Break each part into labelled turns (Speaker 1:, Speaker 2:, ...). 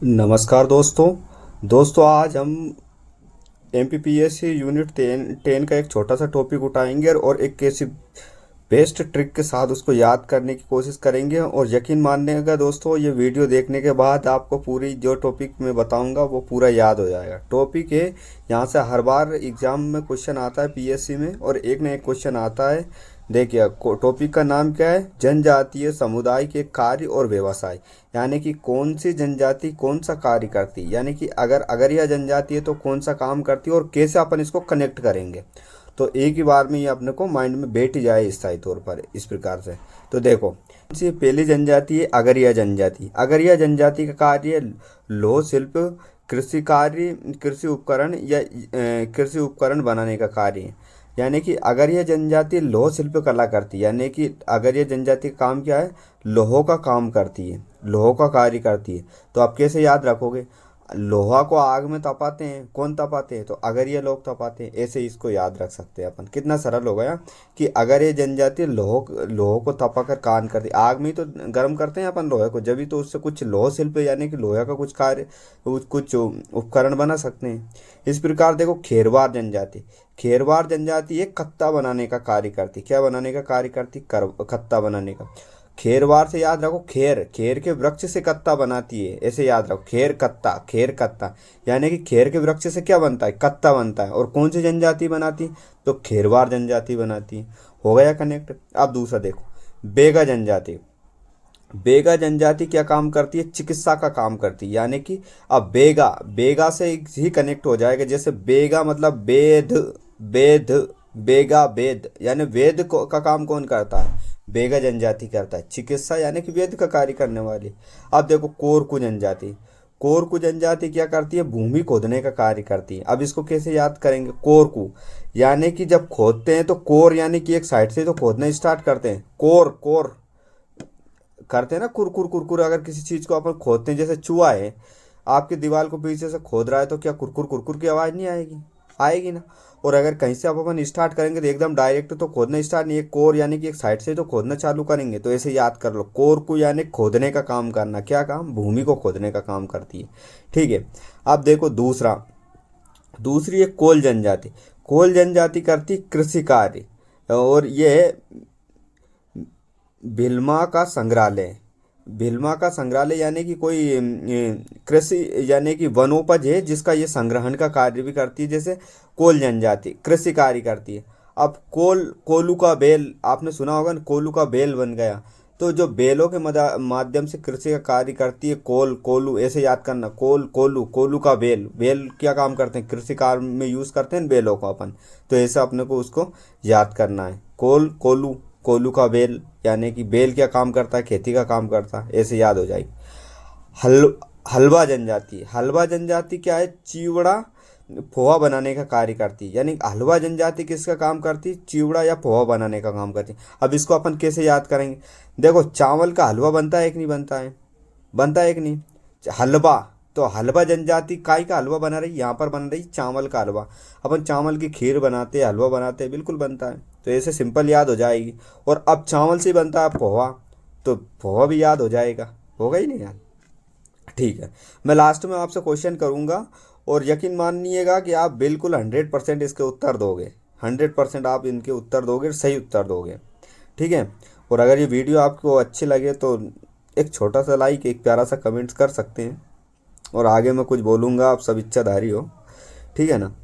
Speaker 1: नमस्कार दोस्तों आज हम एमपीपीएससी यूनिट 10 का एक छोटा सा टॉपिक उठाएंगे और एक कैसी बेस्ट ट्रिक के साथ उसको याद करने की कोशिश करेंगे। और यकीन मानिएगा दोस्तों, ये वीडियो देखने के बाद आपको पूरी जो टॉपिक मैं बताऊंगा वो पूरा याद हो जाएगा। टॉपिक है, यहाँ से हर बार एग्जाम में क्वेश्चन आता है पीएससी में, और एक ना एक क्वेश्चन आता है। देखिए टॉपिक का नाम क्या है, जनजातीय समुदाय के कार्य और व्यवसाय। यानी कि कौन सी जनजाति कौन सा कार्य करती है, यानी कि अगर यह जनजाति है तो कौन सा काम करती है और कैसे अपन इसको कनेक्ट करेंगे। तो एक ही बार में ये अपने को माइंड में बैठ जाए स्थायी तौर पर इस प्रकार से। तो देखो, पहली जनजाति है अगरिया जनजाति। अगरिया जनजाति का कार्य लौह शिल्प, कृषि कार्य, कृषि उपकरण या कृषि उपकरण बनाने का कार्य है। यानी कि अगर यह जनजाति लौह शिल्प कला करती है, यानी कि अगर यह जनजाति का काम क्या है, लोहों का काम करती है, लोहों का कार्य करती है। तो आप कैसे याद रखोगे, लोहा को आग में तपाते हैं, कौन तपाते हैं, तो अगर ये लोग तपाते हैं। ऐसे इसको याद रख सकते हैं अपन। कितना सरल हो गया कि अगर ये जनजाति लोहो को तपा कर काम करती, आग में ही तो गर्म करते हैं अपन लोहे को, जब भी तो उससे कुछ लोह शिल्प यानी कि लोहे का कुछ कार्य, कुछ उपकरण बना सकते हैं। इस प्रकार देखो, खेरवार जनजाति, खेरवार जनजाति एक कत्ता बनाने का कार्य करती। क्या बनाने का कार्य करती, कत्ता बनाने का। खेरवार से याद रखो, खेर, खेर के वृक्ष से कत्ता बनाती है, ऐसे याद रखो। खेर कत्ता, खेर कत्ता, यानी कि खेर के वृक्ष से क्या बनता है, कत्ता बनता है। और कौन सी जनजाति बनाती, तो खेरवार जनजाति बनाती है। हो गया कनेक्ट। अब दूसरा देखो, बेगा जनजाति। बेगा जनजाति क्या काम करती है, चिकित्सा का काम करती है। यानी कि अब बेगा, बेगा से ही कनेक्ट हो जाएगा। जैसे बेगा मतलब वेद, वेद, बेगा वेद, यानी वेद का काम कौन करता है, बेगा जनजाति करता है। चिकित्सा यानी कि वेद का कार्य करने वाली। अब देखो कोरकू जनजाति। कोरकू जनजाति क्या करती है, भूमि खोदने का कार्य करती है। अब इसको कैसे याद करेंगे, कोरकू यानी कि जब खोदते हैं तो कोर यानी कि एक साइड से तो खोदना स्टार्ट करते हैं, कोर कोर करते हैं ना, कुरकुर कुरकुर। अगर किसी चीज को अपन खोदते हैं, जैसे चूहा है आपकी दीवार को पीछे से खोद रहा है, तो क्या कुरकुर कुरकुर की आवाज नहीं आएगी, आएगी ना। और अगर कहीं से आप अपन स्टार्ट करेंगे तो एकदम डायरेक्ट तो खोदना स्टार्ट नहीं है, कोर यानी कि एक साइड से तो खोदना चालू करेंगे। तो ऐसे याद कर लो, कोर को यानी खोदने का काम करना। क्या काम, भूमि को खोदने का काम करती है। ठीक है। अब देखो दूसरा, दूसरी है कोल जनजाति। कोल जनजाति करती कृषि कार्य, और यह भिलमा का संग्रहालय। भिलमा का संग्रहालय यानी कि कोई कृषि यानी कि वनोपज है जिसका ये संग्रहण का कार्य भी करती है। जैसे कोल जनजाति कृषि कार्य करती है। अब कोलू का बेल आपने सुना होगा ना, कोलू का बेल बन गया। तो जो बेलों के माध्यम से कृषि का कार्य करती है, कोलू ऐसे याद करना, कोलू का बेल। बेल क्या काम करते हैं, कृषि कार्य में यूज करते हैं बेलों को अपन। तो ऐसा अपने को उसको याद करना है, कोलू, कोलू का बेल, यानी कि बेल क्या काम करता है, खेती का काम करता है। ऐसे याद हो जाएगी। हलवा जनजाति। हलवा जनजाति क्या है, चिवड़ा पोहा बनाने का कार्य करती है। यानी हलवा जनजाति किसका काम करती है, चिवड़ा या पोहा बनाने का काम करती है। अब इसको अपन कैसे याद करेंगे, देखो चावल का हलवा बनता है कि नहीं बनता है, बनता है कि नहीं, हलवा। तो हलवा जनजाति काय का हलवा बना रही, यहाँ पर बन रही चावल का हलवा। अपन चावल की खीर बनाते हैं, हलवा बनाते हैं, बिल्कुल बनता है। तो ऐसे सिंपल याद हो जाएगी। और अब चावल से बनता है पोहा, तो पोहा भी याद हो जाएगा, होगा ही नहीं याद। ठीक है, मैं लास्ट में आपसे क्वेश्चन करूंगा और यकीन मानिएगा कि आप बिल्कुल 100% इसके उत्तर दोगे। 100% आप इनके उत्तर दोगे, सही उत्तर दोगे। ठीक है। और अगर ये वीडियो आपको अच्छी लगे तो एक छोटा सा लाइक, एक प्यारा सा कमेंट्स कर सकते हैं। और आगे मैं कुछ बोलूँगा, आप सब इच्छाधारी हो। ठीक है ना।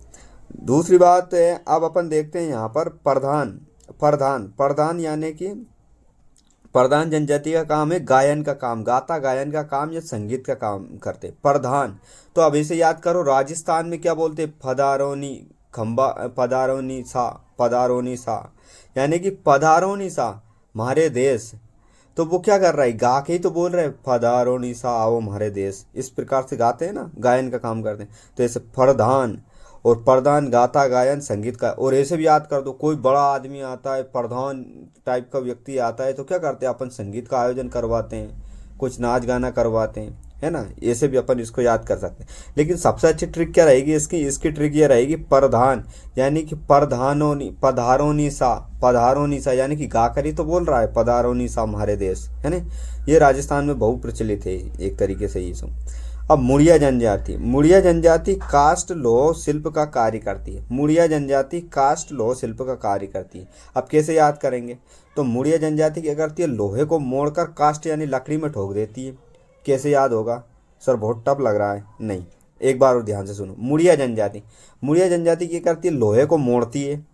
Speaker 1: दूसरी बात है, अब अपन देखते हैं यहाँ पर प्रधान। प्रधान, प्रधान यानी कि प्रधान जनजाति का काम है गायन का काम, गाता गायन का काम या संगीत का काम करते प्रधान। तो अब इसे याद करो, राजस्थान में क्या बोलते, पधारोनी खंबा, पधारोनी सा, पधारोनी सा, यानी कि पधारोनी सा हमारे देश। तो वो क्या कर रहा है, गा के ही तो बोल रहे हैं, पधारोनी सा आओ हमारे देश। इस प्रकार से गाते हैं ना, गायन का काम करते हैं। तो ऐसे प्रधान, और प्रधान गाता गायन संगीत का। और ऐसे भी याद कर दो, कोई बड़ा आदमी आता है, प्रधान टाइप का व्यक्ति आता है, तो क्या करते हैं अपन, संगीत का आयोजन करवाते हैं, कुछ नाच गाना करवाते हैं, है ना। ऐसे भी अपन इसको याद कर सकते हैं। लेकिन सबसे अच्छी ट्रिक क्या रहेगी इसकी, इसकी ट्रिक ये रहेगी प्रधान, यानी कि प्रधानोनी, पधारोनी सा, पधारोनी सा, यानी कि गा कर ही तो बोल रहा है, पधारोनी सा हमारे देश, है ना। ये राजस्थान में बहुत प्रचलित है एक तरीके से ये सब। अब मुड़िया जनजाति कास्ट लौह शिल्प का कार्य करती है। मुड़िया जनजाति कास्ट लौह शिल्प का कार्य करती है। अब कैसे याद करेंगे? तो मुड़िया जनजाति क्या करती है? लोहे को मोड़कर कास्ट यानी लकड़ी में ठोक देती है। कैसे याद होगा सर? बहुत टफ लग रहा है। नहीं, एक बार और ध्यान से सुनो। मुड़िया जनजाति क्या करती है? लोहे को मोड़ती है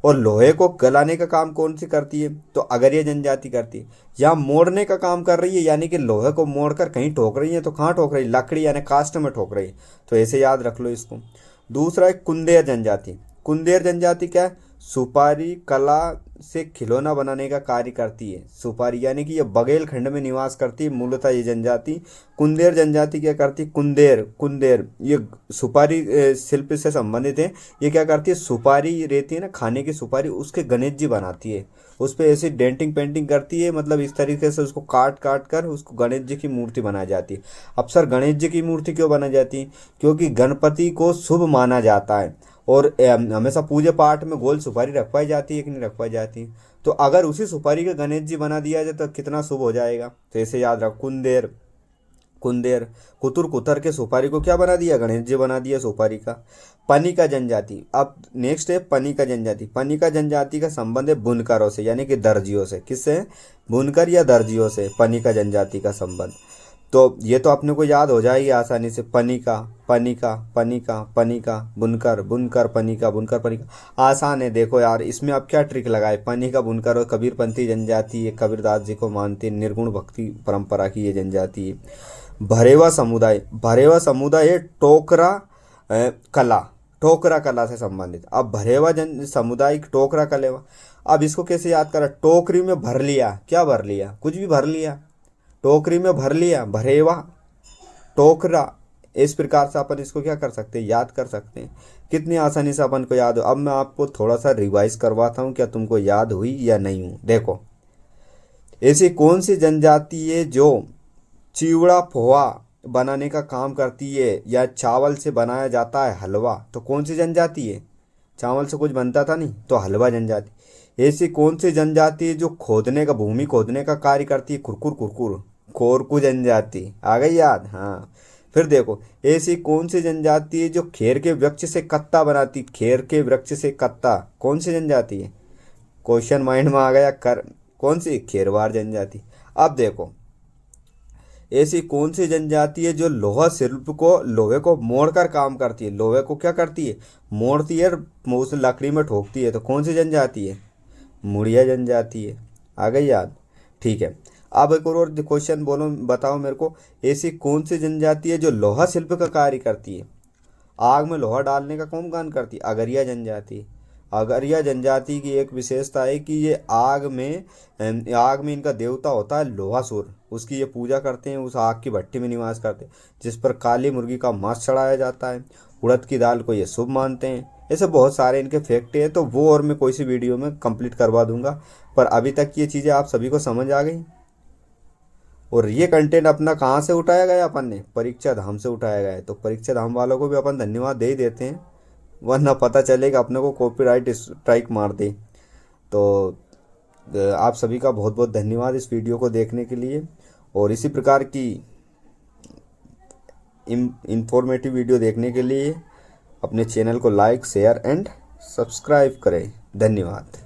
Speaker 1: और लोहे को गलाने का काम कौन सी करती है? तो अगरिया जनजाति करती है। यहाँ मोड़ने का काम कर रही है, यानी कि लोहे को मोड़कर कहीं ठोक रही है। तो कहाँ ठोक रही है? लकड़ी यानी कास्ट में ठोक रही है। तो ऐसे याद रख लो इसको। दूसरा है कुंदेर जनजाति। कुंदेर जनजाति क्या है? सुपारी कला से खिलौना बनाने का कार्य करती है। सुपारी यानी कि ये बघेलखंड में निवास करती है मूलतः ये जनजाति। कुंदेर जनजाति क्या करती है? कुंदेर ये सुपारी शिल्प से संबंधित है। ये क्या करती है? सुपारी रहती है ना, खाने की सुपारी, उसके गणेश जी बनाती है। उस पर ऐसी डेंटिंग पेंटिंग करती है, मतलब इस तरीके से उसको काट काट कर उसको गणेश जी की मूर्ति बनाई जाती है। अब सर गणेश जी की मूर्ति क्यों बनाई जाती है? क्योंकि गणपति को शुभ माना जाता है और हमेशा पूजा पाठ में गोल सुपारी रखवाई जाती है कि नहीं रखवाई जाती? तो अगर उसी सुपारी का गणेश जी बना दिया जाए तो कितना शुभ हो जाएगा। तो ऐसे याद रख, कुंदेर कुतुर कुतर के सुपारी को क्या बना दिया? गणेश जी बना दिया सुपारी का। पनिका जनजाति। अब नेक्स्ट है पनिका जनजाति। पनिका जनजाति का संबंध है बुनकरों से, यानी कि दर्जियों से। किससे? बुनकर या दर्जियों से पनिका जनजाति का संबंध। तो ये तो अपने को याद हो जाएगी आसानी से। पनिका पनिका पनिका पनिका, बुनकर बुनकर पनिका, बुनकर पनिका। आसान है। देखो यार, इसमें अब क्या ट्रिक लगाए? पनिका बुनकर और कबीरपंथी जनजाति है, कबीरदास जी को मानते, निर्गुण भक्ति परंपरा की ये जनजाति है। भरेवा समुदाय है टोकरा कला, टोकरा कला से संबंधित। अब भरेवा जन समुदाय टोकरा कलेवा। अब इसको कैसे याद करा? टोकरी में भर लिया। क्या भर लिया? कुछ भी भर लिया, टोकरी में भर लिया, भरेवा टोकरा। इस प्रकार से अपन इसको क्या कर सकते हैं? याद कर सकते हैं। कितनी आसानी से अपन को याद हो। अब मैं आपको थोड़ा सा रिवाइज करवाता हूँ, क्या तुमको याद हुई या नहीं हुई। देखो, ऐसी कौन सी जनजाति है जो चिवड़ा पोहा बनाने का काम करती है, या चावल से बनाया जाता है हलवा? तो कौन सी जनजाति है? चावल से कुछ बनता था नहीं, तो हलवा जनजाति। ऐसी कौन सी जनजाति है जो खोदने का, भूमि खोदने का कार्य करती है? कुरकुर कोरकू जनजाति। आ गई याद? हाँ। फिर देखो, ऐसी कौन सी जनजाति है जो खेर के वृक्ष से कत्ता बनाती? खेर के वृक्ष से कत्ता कौन सी जनजाति है? क्वेश्चन माइंड में आ गया कर। कौन सी? खेरवार जनजाति। अब देखो, ऐसी कौन सी जनजाति है जो लोहा शिल्प को, लोहे को मोड़कर काम करती है? लोहे को क्या करती है? मोड़ती है, उस लकड़ी में ठोकती है। तो कौन सी जनजाति है? मुड़िया जनजाति है। आ गई याद? ठीक है। अब एक और क्वेश्चन बोलो, बताओ मेरे को, ऐसी कौन सी जनजाति है जो लोहा शिल्प का कार्य करती है? आग में लोहा डालने का कौन काम करती है? अगरिया जनजाति। अगरिया जनजाति की एक विशेषता है कि ये आग में इनका देवता होता है लोहासुर। उसकी ये पूजा करते हैं, उस आग की भट्टी में निवास करते हैं, जिस पर काली मुर्गी का मांस चढ़ाया जाता है। उड़द की दाल को ये शुभ मानते हैं। ऐसे बहुत सारे इनके फैक्ट हैं, तो वो और मैं कोई सी वीडियो में कंप्लीट करवा दूंगा। पर अभी तक ये चीज़ें आप सभी को समझ आ गई। और ये कंटेंट अपना कहाँ से उठाया गया? अपन ने परीक्षा धाम से उठाया गया है। तो परीक्षा धाम वालों को भी अपन धन्यवाद दे ही देते हैं, वरना पता चलेगा अपने को कॉपीराइट स्ट्राइक मार दे। तो आप सभी का बहुत बहुत धन्यवाद इस वीडियो को देखने के लिए। और इसी प्रकार की इंफॉर्मेटिव वीडियो देखने के लिए अपने चैनल को लाइक, शेयर एंड सब्सक्राइब करें। धन्यवाद।